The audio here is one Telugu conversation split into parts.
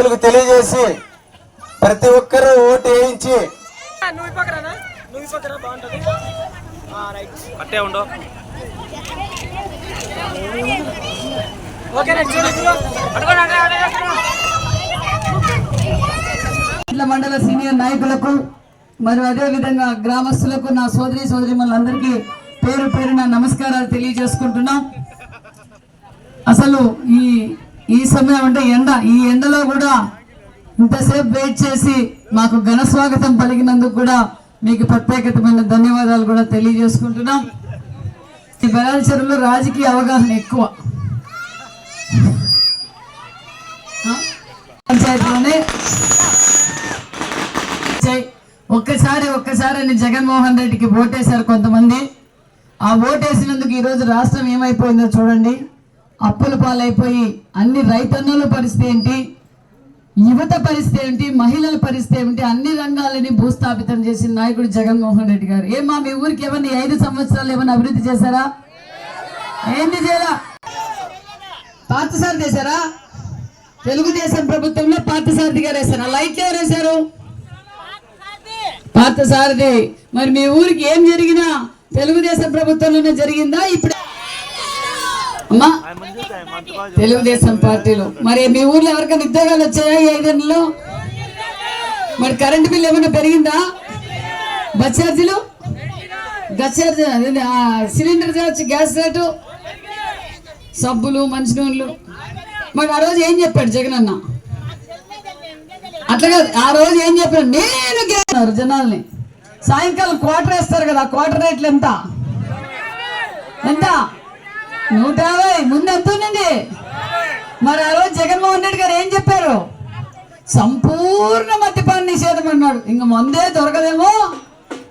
శుభాకాంక్షలు తెలియజేసి ప్రతి ఒక్కరూ ఓటు వేయించి మండల సీనియర్ నాయకులకు మరియు అదే విధంగా గ్రామస్తులకు నా సోదరి సోదరిమణులందరికీ పేరు పేరున నమస్కారాలు తెలియజేసుకుంటున్నాం. అసలు ఈ సమయం అంటే ఈ ఎండలో కూడా ఇంతసేపు వెయిట్ చేసి మాకు ఘన స్వాగతం పలికినందుకు కూడా మీకు ప్రత్యేకమైన ధన్యవాదాలు కూడా తెలియజేసుకుంటున్నాం. ఈ బెలాలి చెరువులో రాజకీయ అవగాహన ఎక్కువ. పంచాయతీలోనే ఒక్కసారి అని జగన్మోహన్ రెడ్డికి ఓటేశారు కొంతమంది. ఆ ఓటేసినందుకు ఈరోజు రాష్ట్రం ఏమైపోయిందో చూడండి. అప్పుల పాలైపోయి అన్ని రైతన్నుల పరిస్థితి ఏంటి, యువత పరిస్థితి ఏంటి, మహిళల పరిస్థితి ఏమిటి, అన్ని రంగాలని భూస్థాపితం చేసిన నాయకుడు జగన్మోహన్ రెడ్డి గారు. ఏమా మీ ఊరికి ఏమన్నా 5 సంవత్సరాలు ఏమన్నా అభివృద్ధి చేశారా? ఏంటి చేయరా? పార్థసారథి చేశారా? తెలుగుదేశం ప్రభుత్వంలో పార్థసారథి గారు వేశారు. లైట్లు ఎవరు వేశారు? పార్థసారథి. మరి మీ ఊరికి ఏం జరిగినా తెలుగుదేశం ప్రభుత్వంలోనే జరిగిందా? ఇప్పుడు అమ్మా తెలుగుదేశం పార్టీలో. మరి మీ ఊర్లో ఎవరికైనా ఉద్యోగాలు వచ్చాయా ఈ 5 ఏళ్ళలో? మరి కరెంటు బిల్లు ఏమైనా పెరిగిందా? బస్ ఛార్జీలు, సిలిండర్ ఛార్జ్, గ్యాస్ రేటు, సబ్బులు, మంచినీళ్ళు. మరి ఆ రోజు ఏం చెప్పాడు జగన్ అన్న? అట్లా కాదు, ఆ రోజు ఏం చెప్పాడు? నేను గెలిచారు జనాల్ని. సాయంకాలం క్వార్టర్ వేస్తారు కదా, క్వార్టర్ రేట్లు ఎంత? 150. ముందు ఎంత ఉందండి? మరి ఆ రోజు జగన్మోహన్ రెడ్డి గారు ఏం చెప్పారు? సంపూర్ణ మద్యపాన నిషేధం అన్నాడు. ఇంక మందే దొరకదేమో,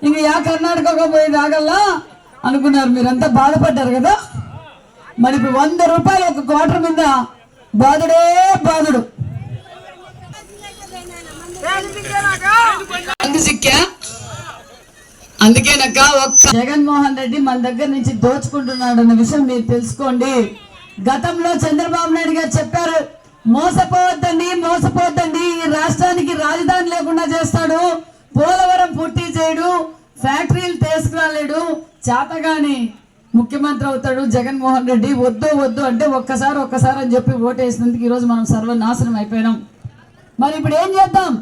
ఇంక కర్ణాటక పోయి తాగల్లా అనుకున్నారు. మీరంతా బాధపడ్డారు కదా. మరి ఇప్పుడు 100 రూపాయలు ఒక క్వార్టర్ మీద బాధుడే బాధుడు. అందుకేనక్క జగన్మోహన్ రెడ్డి మన దగ్గర నుంచి దోచుకుంటున్నాడు అన్న విషయం మీరు తెలుసుకోండి. గతంలో చంద్రబాబు నాయుడు గారు చెప్పారు, మోసపోవద్దండి, ఈ రాష్ట్రానికి రాజధాని లేకుండా చేస్తాడు, పోలవరం పూర్తి చేయడు, ఫ్యాక్టరీలు తీసుకురాలేడు, చేతగాని ముఖ్యమంత్రి అవుతాడు జగన్మోహన్ రెడ్డి. వద్దు అంటే ఒక్కసారి అని చెప్పి ఓటేసినందుకు ఈరోజు మనం సర్వనాశనం అయిపోయినాం. మరి ఇప్పుడు ఏం చేద్దాం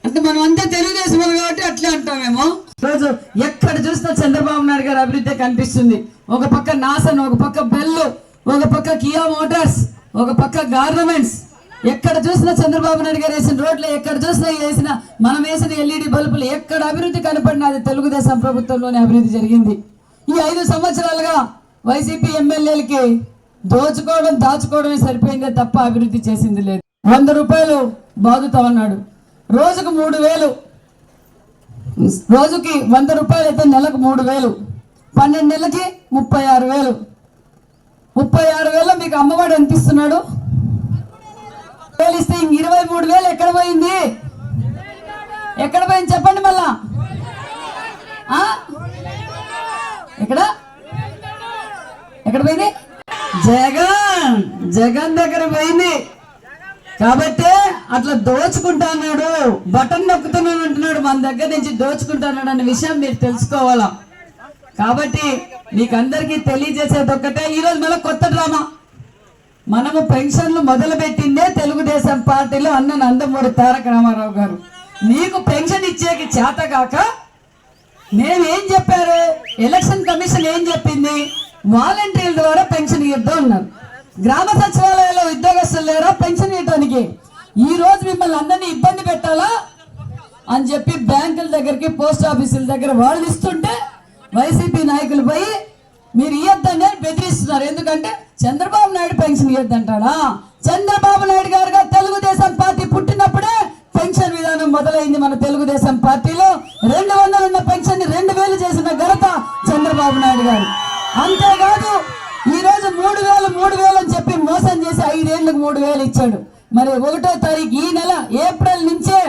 అంటే మనం అంతా తెలుగుదేశం కాబట్టి అట్లే అంటామేమో. రోజు ఎక్కడ చూసినా చంద్రబాబు నాయుడు గారి అభివృద్ధి కనిపిస్తుంది. ఒక పక్క నాసన్, ఒక పక్క బెల్లు, ఒక పక్క కియా మోటార్స్, ఒక పక్క గార్మెంట్స్. ఎక్కడ చూసినా చంద్రబాబు నాయుడు గారు వేసిన రోడ్లు, ఎక్కడ చూసినా మనం వేసిన ఎల్ఈడి బల్బులు, ఎక్కడ అభివృద్ధి కనపడినా అది తెలుగుదేశం ప్రభుత్వంలోనే అభివృద్ధి జరిగింది. ఈ 5 సంవత్సరాలుగా వైసీపీ ఎమ్మెల్యేలకి దాచుకోవడమే సరిపోయిందే తప్ప అభివృద్ధి చేసింది లేదు. 100 రూపాయలు బాదుతామన్నాడు, రోజుకు 3000. రోజుకి 100 రూపాయలు అయితే నెలకు 3000, 12 నెలలకి 36,000. 36,000 మీకు అమ్మవాడు ఎంత ఇస్తున్నాడు? ఇస్తే 23,000 ఎక్కడ పోయింది చెప్పండి మళ్ళా. ఎక్కడ పోయింది? జగన్ దగ్గర పోయింది. కాబట్టి అట్లా దోచుకుంటా అన్నాడు, బటన్ నొక్కుతున్నాను అంటున్నాడు, మన దగ్గర నుంచి దోచుకుంటున్నాడు అనే విషయం మీరు తెలుసుకోవాలా. కాబట్టి మీకు అందరికీ తెలియజేసేది ఒక్కటే, ఈరోజు మళ్ళీ కొత్త డ్రామా. మనము పెన్షన్లు మొదలు పెట్టిందే తెలుగుదేశం పార్టీలో అన్న నందమూరి తారక రామారావు గారు. మీకు పెన్షన్ ఇచ్చేకి చేతగాక మేమేం చెప్పారు? ఎలక్షన్ కమిషన్ ఏం చెప్పింది? వాలంటీర్ల ద్వారా పెన్షన్ ఇద్దాం అన్నారు. గ్రామ సచివాలయాల్లో ఉద్యోగస్తులు లేరా పెన్షన్ ఇవ్వడానికి? ఈ రోజు మిమ్మల్ని అందరినీ ఇబ్బంది పెట్టాలా అని చెప్పి బ్యాంకుల దగ్గరికి, పోస్ట్ ఆఫీసుల దగ్గర వాళ్ళు ఇస్తుంటే వైసీపీ నాయకులు పోయి మీరు ఇవ్వద్దని బెదిరిస్తున్నారు. ఎందుకంటే చంద్రబాబు నాయుడు పెన్షన్ ఇవ్వద్దంటాడా? చంద్రబాబు నాయుడు గారుగా తెలుగుదేశం పార్టీ పుట్టినప్పుడే పెన్షన్ విధానం మొదలైంది మన తెలుగుదేశం పార్టీలో. 200 ఉన్న పెన్షన్ 2000 చేసిన ఘనత చంద్రబాబు నాయుడు గారు. అంతేకాదు ఈ రోజు 3,000 అని చెప్పి మోసం చేసి 5 ఏళ్లకు 3,000 ఇచ్చాడు. మరి 1వ తారీఖు ఈ నెల ఏప్రిల్ నుంచే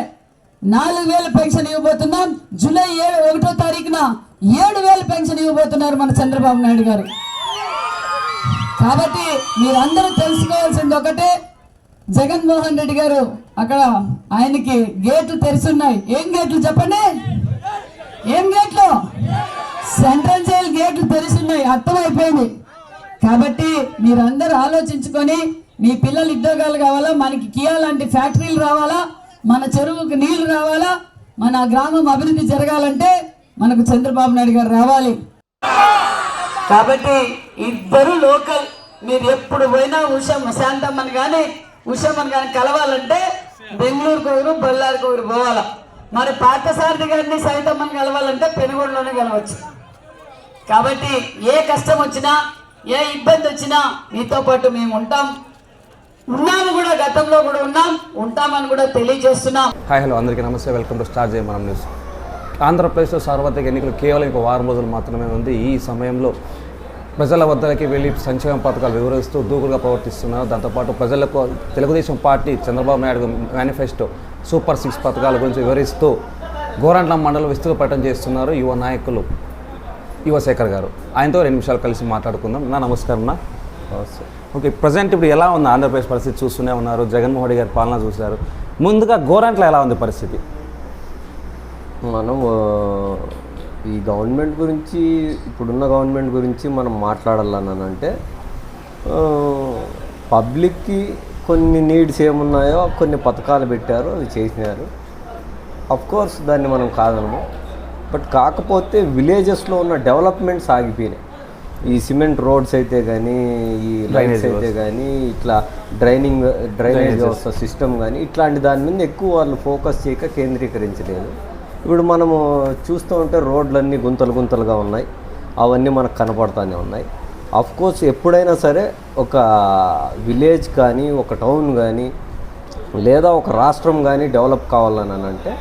4,000 పెన్షన్ ఇవ్వబోతున్నాం. జూలై 1వ తారీఖున 7,000 పెన్షన్ ఇవ్వబోతున్నారు మన చంద్రబాబు నాయుడు గారు. కాబట్టి మీరందరూ తెలుసుకోవాల్సింది ఒకటే, జగన్మోహన్ రెడ్డి గారు అక్కడ ఆయనకి గేట్లు తెరిచున్నాయి. ఏం గేట్లు చెప్పండి? ఏం గేట్లు? సెంట్రల్ జైలు గేట్లు తెరిచున్నాయి, అర్థమైపోయింది. కాబట్టి మీరందరూ ఆలోచించుకొని మీ పిల్లలు ఉద్యోగాలు కావాలా, మనకి కియా లాంటి ఫ్యాక్టరీలు రావాలా, మన చెరువుకు నీళ్లు రావాలా, మన గ్రామం అభివృద్ధి జరగాలంటే మనకు చంద్రబాబు నాయుడు గారు రావాలి. కాబట్టి ఇద్దరు లోకల్. మీరు ఎప్పుడు పోయినా శాంతమ్మని కానీ ఉషమ్మని కానీ కలవాలంటే బెంగళూరుకు ఊరు బళ్ళారికి ఊరు పోవాలా. మరి పార్థసారథి గారిని సైతమ్మని కలవాలంటే పెనుగొండలోనే కలవచ్చు. కాబట్టి ఏ కష్టం వచ్చినా ఏ ఇబ్బంది వచ్చినా మీతో పాటు మేము ఉంటాం, ఉన్నాము కూడా, గతంలో కూడా ఉంటామని కూడా తెలియజేస్తున్నాం. హాయ్ హలో అందరికీ నమస్తే, వెల్కమ్ టు స్టార్ జై మనం న్యూస్. ఆంధ్రప్రదేశ్లో సార్వత్రిక ఎన్నికలు కేవలం ఒక వారం రోజులు మాత్రమే ఉంది. ఈ సమయంలో ప్రజల వద్దలకి వెళ్ళి సంక్షేమ పథకాలు వివరిస్తూ దూకుడుగా ప్రవర్తిస్తున్నారు. దాంతోపాటు ప్రజలకు Telugu Desam party Chandrababu Naidu manifesto super 6 పథకాల గురించి వివరిస్తూ గోరంట్ల మండలం విస్తృత పర్యటన చేస్తున్నారు యువ నాయకులు యువశేఖర్ గారు. ఆయనతో 2 నిమిషాలు కలిసి మాట్లాడుకుందాం. నమస్కారం. ఓకే, ప్రజెంట్ ఇప్పుడు ఎలా ఉంది ఆంధ్రప్రదేశ్ పరిస్థితి? చూస్తూనే ఉన్నారు, జగన్మోహన్ రెడ్డి గారి పాలన చూశారు. ముందుగా గోరంట్ల ఎలా ఉంది పరిస్థితి? మనం ఈ గవర్నమెంట్ గురించి, ఇప్పుడున్న గవర్నమెంట్ గురించి మనం మాట్లాడాలనంటే పబ్లిక్కి కొన్ని నీడ్స్ ఏమున్నాయో కొన్ని పథకాలు పెట్టారు, అవి చేసినారు. కోర్స్ దాన్ని మనం కాదనము. బట్ కాకపోతే విలేజెస్లో ఉన్న డెవలప్మెంట్స్ ఆగిపోయినాయి. ఈ సిమెంట్ రోడ్స్ అయితే కానీ, ఈ లైన్స్ అయితే కానీ, ఇట్లా డ్రైనేజ్ వ్యవస్థ సిస్టమ్ కానీ, ఇట్లాంటి దాని మీద ఎక్కువ వాళ్ళు ఫోకస్ చేయక కేంద్రీకరించలేదు. ఇప్పుడు మనము చూస్తూ ఉంటే రోడ్లన్నీ గుంతలుగా ఉన్నాయి, అవన్నీ మనకు కనపడుతూనే ఉన్నాయి. కోర్స్ ఎప్పుడైనా సరే ఒక విలేజ్ కానీ, ఒక టౌన్ కానీ, లేదా ఒక రాష్ట్రం కానీ డెవలప్ కావాలని అంటే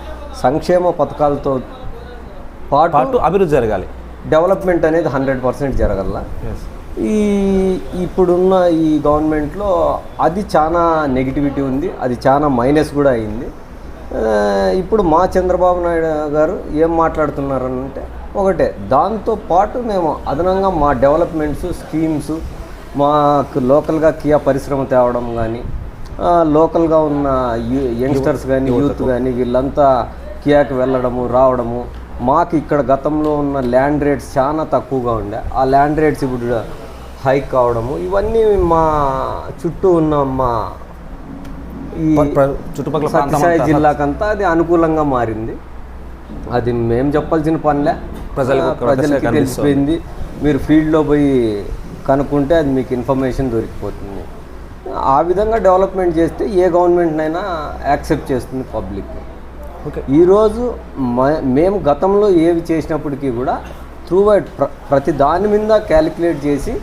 సంక్షేమ పథకాలతో పాటు అభివృద్ధి జరగాలి. డెవలప్మెంట్ అనేది 100% జరగల. ఇప్పుడున్న ఈ గవర్నమెంట్లో అది చాలా నెగిటివిటీ ఉంది, అది చాలా మైనస్ కూడా అయింది. ఇప్పుడు మా చంద్రబాబు నాయుడు గారు ఏం మాట్లాడుతున్నారనంటే ఒకటే, దాంతోపాటు మేము అదనంగా మా డెవలప్మెంట్స్ స్కీమ్స్, మాకు లోకల్గా కియా పరిశ్రమ తేవడం కానీ, లోకల్గా ఉన్న యంగ్స్టర్స్ కానీ, యూత్ కానీ, వీళ్ళంతా కియాకి వెళ్ళడము రావడము, మాకు ఇక్కడ గతంలో ఉన్న ల్యాండ్ రేట్స్ చాలా తక్కువగా ఉండే, ఆ ల్యాండ్ రేట్స్ ఇప్పుడు హైక్ కావడము, ఇవన్నీ మా చుట్టూ ఉన్న మా ఈ చుట్టుపక్కల సత్యసాయి జిల్లాకంతా అది అనుకూలంగా మారింది. అది మేము చెప్పాల్సిన పనిలే, ప్రజలకి తెలిసిపోయింది. మీరు ఫీల్డ్లో పోయి కనుక్కుంటే అది మీకు ఇన్ఫర్మేషన్ దొరికిపోతుంది. ఆ విధంగా డెవలప్మెంట్ చేస్తే ఏ గవర్నమెంట్నైనా యాక్సెప్ట్ చేస్తుంది పబ్లిక్. ఓకే, ఈరోజు మేము గతంలో ఏవి చేసినప్పటికీ కూడా త్రూఅవుట్ ప్రతి దాని మీద క్యాలిక్యులేట్ చేసి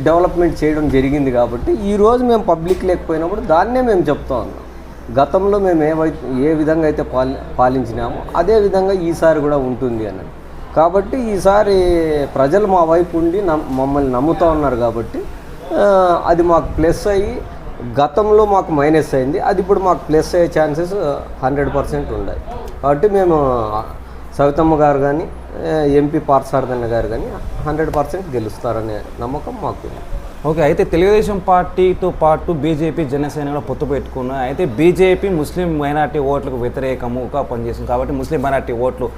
డెవలప్మెంట్ చేయడం జరిగింది. కాబట్టి ఈరోజు మేము పబ్లిక్ లేకపోయినప్పుడు దాన్నే మేము చెప్తా ఉన్నాం. గతంలో మేము ఏ విధంగా అయితే పాలించినామో అదే విధంగా ఈసారి కూడా ఉంటుంది అని. కాబట్టి ఈసారి ప్రజలు మా వైపు ఉండి మమ్మల్ని నమ్ముతూ ఉన్నారు. కాబట్టి అది మాకు ప్లస్ అయ్యి, గతంలో మాకు మైనస్ అయింది, అది ఇప్పుడు మాకు ప్లస్ అయ్యే ఛాన్సెస్ 100% ఉన్నాయి. కాబట్టి మేము సవితమ్మ గారు కానీ, ఎంపీ పార్థసారథి గారు కానీ 100% గెలుస్తారనే నమ్మకం మాకు. ఓకే, అయితే తెలుగుదేశం పార్టీతో పాటు బీజేపీ జనసేన కూడా పొత్తు పెట్టుకున్నాయి. అయితే బీజేపీ ముస్లిం మైనార్టీ ఓట్లకు వ్యతిరేకముగా పనిచేస్తుంది. కాబట్టి ముస్లిం మైనార్టీ ఓట్లు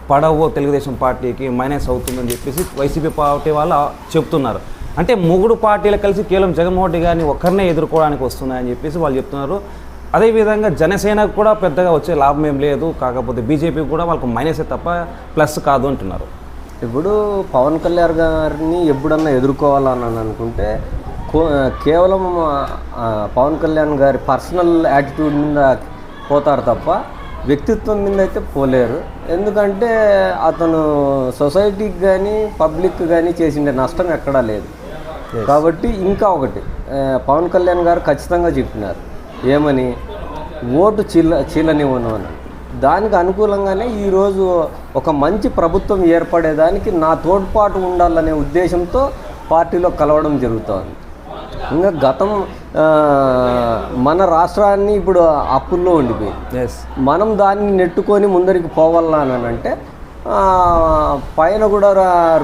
పడవు తెలుగుదేశం పార్టీకి, మైనస్ అవుతుందని చెప్పేసి వైసీపీ పార్టీ వాళ్ళు చెప్తున్నారు. అంటే 3 పార్టీలు కలిసి కేవలం జగన్మోహన్ రెడ్డి గారిని ఒక్కరినే ఎదుర్కోవడానికి వస్తున్నాయని చెప్పేసి వాళ్ళు చెప్తున్నారు. అదేవిధంగా జనసేనకు కూడా పెద్దగా వచ్చే లాభం ఏం లేదు, కాకపోతే బీజేపీకి కూడా వాళ్ళకు మైనసే తప్ప ప్లస్ కాదు అంటున్నారు. ఇప్పుడు పవన్ కళ్యాణ్ గారిని ఎప్పుడన్నా ఎదుర్కోవాలని అనుకుంటే కేవలం పవన్ కళ్యాణ్ గారి పర్సనల్ యాటిట్యూడ్ మీద పోతారు తప్ప వ్యక్తిత్వం మీద అయితే పోలేరు. ఎందుకంటే అతను సొసైటీకి కానీ పబ్లిక్ కానీ చేసిన నష్టం ఎక్కడా లేదు. కాబట్టి ఇంకా ఒకటి, పవన్ కళ్యాణ్ గారు ఖచ్చితంగా చెప్పినారు ఏమని, ఓటు చీలనివ్వను అని. దానికి అనుకూలంగానే ఈరోజు ఒక మంచి ప్రభుత్వం ఏర్పడేదానికి నా తోడ్పాటు ఉండాలనే ఉద్దేశంతో పార్టీలో కలవడం జరుగుతుంది. ఇంకా గతం మన రాష్ట్రాన్ని ఇప్పుడు అప్పుల్లో ఉండిపోయింది. మనం దాన్ని నెట్టుకొని ముందరికి పోవాలని అంటే పైన కూడా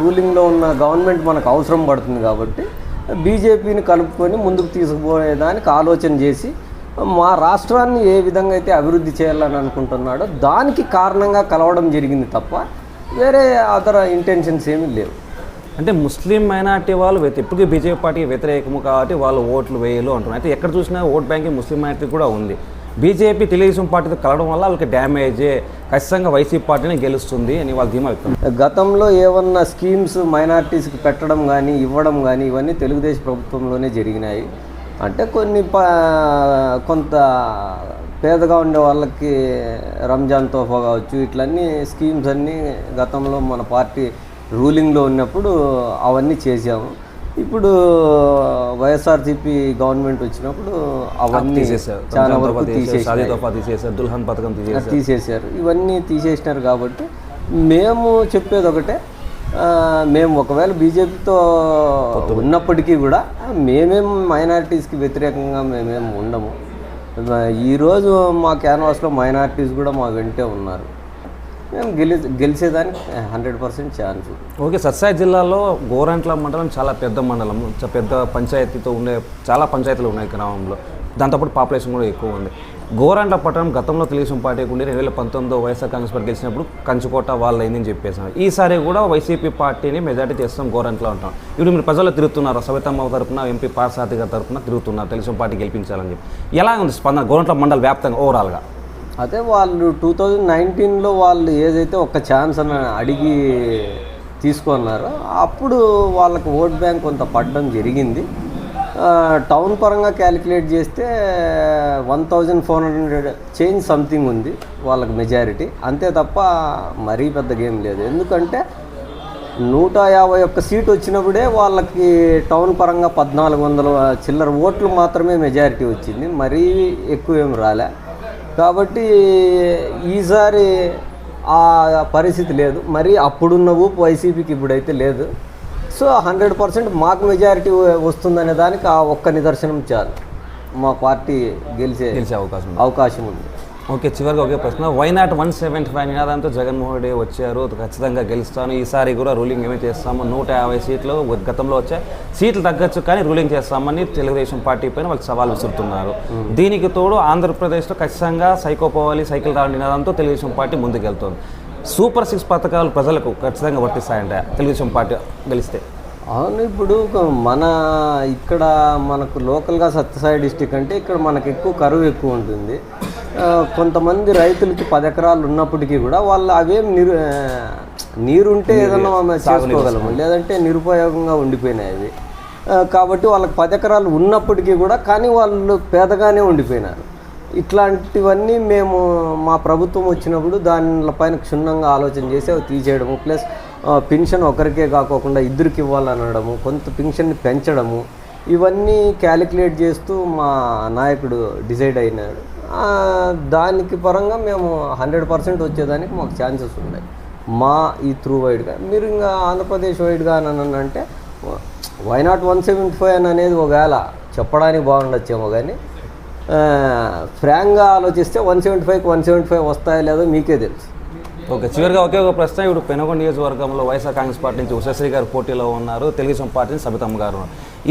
రూలింగ్లో ఉన్న గవర్నమెంట్ మనకు అవసరం పడుతుంది. కాబట్టి బీజేపీని కలుపుకొని ముందుకు తీసుకుపోయేదానికి ఆలోచన చేసి మా రాష్ట్రాన్ని ఏ విధంగా అయితే అభివృద్ధి చేయాలని అనుకుంటున్నాడో దానికి కారణంగా కలవడం జరిగింది తప్ప వేరే అదర్ ఇంటెన్షన్స్ ఏమీ లేవు. అంటే ముస్లిం మైనార్టీ వాళ్ళు ఎప్పటికీ బీజేపీ పార్టీకి వ్యతిరేకము కాబట్టి వాళ్ళు ఓట్లు వేయలు అంటున్నారు. అయితే ఎక్కడ చూసినా ఓట్ బ్యాంకింగ్ ముస్లిం మైనార్టీ కూడా ఉంది. బీజేపీ తెలుగుదేశం పార్టీతో కలవడం వల్ల వాళ్ళకి డ్యామేజే, ఖచ్చితంగా వైసీపీ పార్టీనే గెలుస్తుంది అని వాళ్ళ ధీమా వ్యక్తం. గతంలో ఏమన్నా స్కీమ్స్ మైనార్టీస్కి పెట్టడం కానీ ఇవ్వడం కానీ ఇవన్నీ తెలుగుదేశం ప్రభుత్వంలోనే జరిగినాయి. అంటే కొంత పేదగా ఉండే వాళ్ళకి రంజాన్ తోఫా కావచ్చు, ఇట్లన్నీ స్కీమ్స్ అన్నీ గతంలో మన పార్టీ రూలింగ్లో ఉన్నప్పుడు అవన్నీ చేసాము. ఇప్పుడు వైఎస్ఆర్సీపీ గవర్నమెంట్ వచ్చినప్పుడు అవన్నీ చాలా వరకు తీసేశారు. ఇవన్నీ తీసేసినారు. కాబట్టి మేము చెప్పేది ఒకటే, మేము ఒకవేళ బీజేపీతో ఉన్నప్పటికీ కూడా మేమేం మైనారిటీస్కి వ్యతిరేకంగా మేమేం ఉండము. ఈరోజు మా క్యాన్వాస్లో మైనారిటీస్ కూడా మా వెంటే ఉన్నారు. మేము గెలిచేదానికి 100% ఛాన్స్. ఓకే, సత్సాయి జిల్లాలో గోరంట్ల మండలం చాలా పెద్ద మండలం, పెద్ద పంచాయతీతో ఉండే చాలా పంచాయతీలు ఉన్నాయి గ్రామంలో. దాంతోపాటు పాపులేషన్ కూడా ఎక్కువ ఉంది. గోరంట్ల పట్టణం గతంలో తెలుగుదేశం పార్టీకి ఉండి 2019 వైఎస్ఆర్ కాంగ్రెస్ పార్టీ గెలిచినప్పుడు కంచుకోట వాళ్ళు అయిందని చెప్పేసాను. ఈసారి కూడా వైసీపీ పార్టీని మెజార్టీ చేస్తాం గోరంట్లో ఉంటాం. ఇప్పుడు మీరు ప్రజల్లో తిరుగుతున్నారు, సవితమ్మ తరపున ఎంపీ పార్సారథి గారి తరపున తిరుగుతున్నారు తెలుగుదేశం పార్టీ గెలిపించాలని చెప్పి. ఎలా ఉంది స్పందన గోరంట్ల మండలం వ్యాప్తంగా ఓవరాల్గా? అదే వాళ్ళు 2019లో వాళ్ళు ఏదైతే ఒక ఛాన్స్ అని అడిగి తీసుకున్నారో అప్పుడు వాళ్ళకు ఓట్ బ్యాంక్ కొంత పడడం జరిగింది. టౌన్ పరంగా క్యాలిక్యులేట్ చేస్తే 1400 చేంజ్ సంథింగ్ ఉంది వాళ్ళకి మెజారిటీ, అంతే తప్ప మరీ పెద్ద గేమ్ లేదు. ఎందుకంటే 151 సీటు వచ్చినప్పుడే వాళ్ళకి టౌన్ పరంగా 1400 చిల్లర ఓట్లు మాత్రమే మెజారిటీ వచ్చింది, మరీ ఎక్కువ ఏం రాలే. కాబట్టి ఈసారి ఆ పరిస్థితి లేదు, మరి అప్పుడున్న ఊపు వైసీపీకి ఇప్పుడైతే లేదు. సో 100% మాకు మెజారిటీ వస్తుందనే దానికి ఆ ఒక్క నిదర్శనం చాలు, మా పార్టీ గెలిచే అవకాశం ఉంది. ఓకే, చివరిగా ఒకే ప్రశ్న, వైనాట్ 175 నినాదంతో జగన్మోహన్ రెడ్డి వచ్చారు, ఖచ్చితంగా గెలుస్తాను, ఈసారి కూడా రూలింగ్ ఏమీ చేస్తాము, 150 సీట్లు గతంలో వచ్చే సీట్లు తగ్గచ్చు కానీ రూలింగ్ చేస్తామని తెలుగుదేశం పార్టీ పైన వాళ్ళు సవాల్ విసురుతున్నారు. దీనికి తోడు ఆంధ్రప్రదేశ్లో ఖచ్చితంగా సైకోపోవాలి సైకిల్ రావడం నినాదంతో తెలుగుదేశం పార్టీ ముందుకెళ్తుంది. సూపర్ 6 పథకాలు ప్రజలకు ఖచ్చితంగా వర్తిస్తాయంట తెలుగుదేశం పార్టీ గెలిస్తే? అవును, ఇప్పుడు మన ఇక్కడ మనకు లోకల్గా సత్యసాయి డిస్టిక్ అంటే ఇక్కడ మనకు ఎక్కువ కరువు ఎక్కువ ఉంటుంది. కొంతమంది రైతులకి 10 ఎకరాలు ఉన్నప్పటికీ కూడా వాళ్ళు అవేం నీరుంటే ఏదన్నా చేసుకోగలము, లేదంటే నిరుపయోగంగా ఉండిపోయినాయి అవి. కాబట్టి వాళ్ళకి 10 ఎకరాలు ఉన్నప్పటికీ కూడా కానీ వాళ్ళు పేదగానే ఉండిపోయినారు. ఇట్లాంటివన్నీ మేము మా ప్రభుత్వం వచ్చినప్పుడు దానిపైన క్షుణ్ణంగా ఆలోచన చేసి అవి తీసేయడము, ప్లస్ పెన్షన్ ఒకరికే కాకోకుండా ఇద్దరికి ఇవ్వాలనడము, కొంత పెన్షన్ని పెంచడము, ఇవన్నీ క్యాలిక్యులేట్ చేస్తూ మా నాయకుడు డిసైడ్ అయినాడు. దానికి పరంగా మేము 100% వచ్చేదానికి మాకు ఛాన్సెస్ ఉన్నాయి మా ఈ త్రూ వైడ్గా. మీరు ఇంకా ఆంధ్రప్రదేశ్ వైడ్గా అని అంటే వైనాట్ 175 అనేది ఒకవేళ చెప్పడానికి బాగుండొచ్చేమో, కానీ ఫ్రాంక్గా ఆలోచిస్తే 175కి 175 వస్తాయో లేదో మీకే తెలుసు. ఓకే, చివరిగా ఒకే ఒక ప్రశ్న, ఇప్పుడు పెనుగొండ నియోజకవర్గంలో వైఎస్ఆర్ కాంగ్రెస్ పార్టీ నుంచి ఉషశ్రీ గారు పోటీలో ఉన్నారు, తెలుగుదేశం పార్టీ నుంచి సబితమ్మ గారు,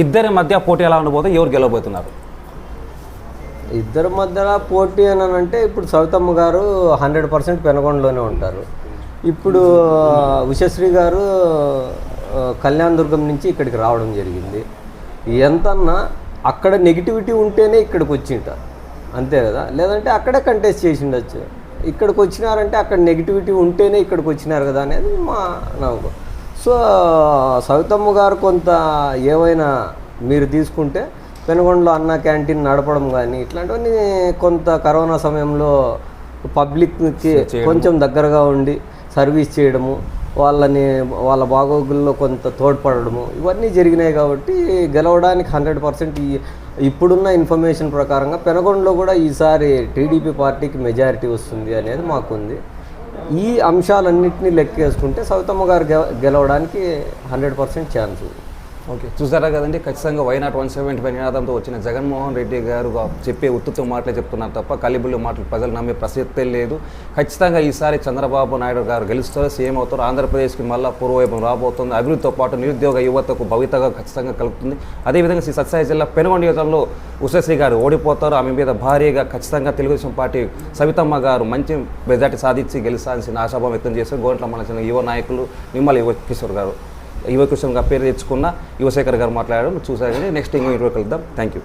ఇద్దరి మధ్య పోటీ ఎలా ఉండబోతే ఎవరు గెలవబోతున్నారు? ఇద్దరి మధ్యలో పోటీ అని అంటే ఇప్పుడు సవితమ్మ గారు 100% పెనుగొండలోనే ఉంటారు. ఇప్పుడు ఉషశ్రీ గారు కళ్యాణ దుర్గం నుంచి ఇక్కడికి రావడం జరిగింది. ఎంతన్నా అక్కడ నెగిటివిటీ ఉంటేనే ఇక్కడికి వచ్చింటారు, అంతే కదా, లేదంటే అక్కడే కంటెస్ట్ చేసి ఉండొచ్చు. ఇక్కడికి వచ్చినారంటే అక్కడ నెగిటివిటీ ఉంటేనే ఇక్కడికి వచ్చినారు కదా అనేది మా నమ్మకం. సో సవితమ్మ గారు కొంత ఏవైనా మీరు తీసుకుంటే పెనుగొండలో అన్న క్యాంటీన్ నడపడం కానీ ఇట్లాంటివన్నీ కొంత కరోనా సమయంలో పబ్లిక్కి కొంచెం దగ్గరగా ఉండి సర్వీస్ చేయడము, వాళ్ళ బాగోగుల్లో కొంత తోడ్పడము, ఇవన్నీ జరిగినాయి. కాబట్టి గెలవడానికి 100% ఇప్పుడున్న ఇన్ఫర్మేషన్ ప్రకారంగా పెనుగొండలో కూడా ఈసారి టీడీపీ పార్టీకి మెజారిటీ వస్తుంది అనేది మాకుంది. ఈ అంశాలన్నింటినీ లెక్కేసుకుంటే సవితమ్మ గారు గెలవడానికి 100% ఛాన్స్ ఉంది. ఓకే, చూసారా కదండి, ఖచ్చితంగా వైనాట్ 175 నినాదంతో వచ్చిన జగన్మోహన్ రెడ్డి గారు చెప్పే ఉత్తుత్వ మాటలే చెప్తున్నారు తప్ప కలిబుల్లి మాటలు ప్రజలు నమ్మే ప్రసక్తే లేదు. ఖచ్చితంగా ఈసారి చంద్రబాబు నాయుడు గారు గెలుస్తారు, సీఎం అవుతారు. ఆంధ్రప్రదేశ్కి మళ్ళీ పూర్వవైపు రాబోతుంది. అభివృద్ధితో పాటు నిరుద్యోగ యువతకు భవితగా ఖచ్చితంగా కలుగుతుంది. అదేవిధంగా శ్రీ సత్యసాయి జిల్లా పెనుగొండ నియోజకవర్గంలో ఉషశ్రీ గారు ఓడిపోతారు. ఆమె మీద భారీగా ఖచ్చితంగా తెలుగుదేశం పార్టీ సవితమ్మ గారు మంచి మెజార్టీ సాధించి గెలిచాల్సిన ఆశాభావం వ్యక్తం చేశారు. గోంట్ల మన యువ నాయకులు నిమ్మల యువకిషోర్ గారు, యువకిషోర్గా పేరు తెచ్చుకున్న యువశేఖర్ గారు మాట్లాడారు. చూసారు. నెక్స్ట్ ఇంకో ఇంటర్వ్యూ కలుద్దాం. Thank you.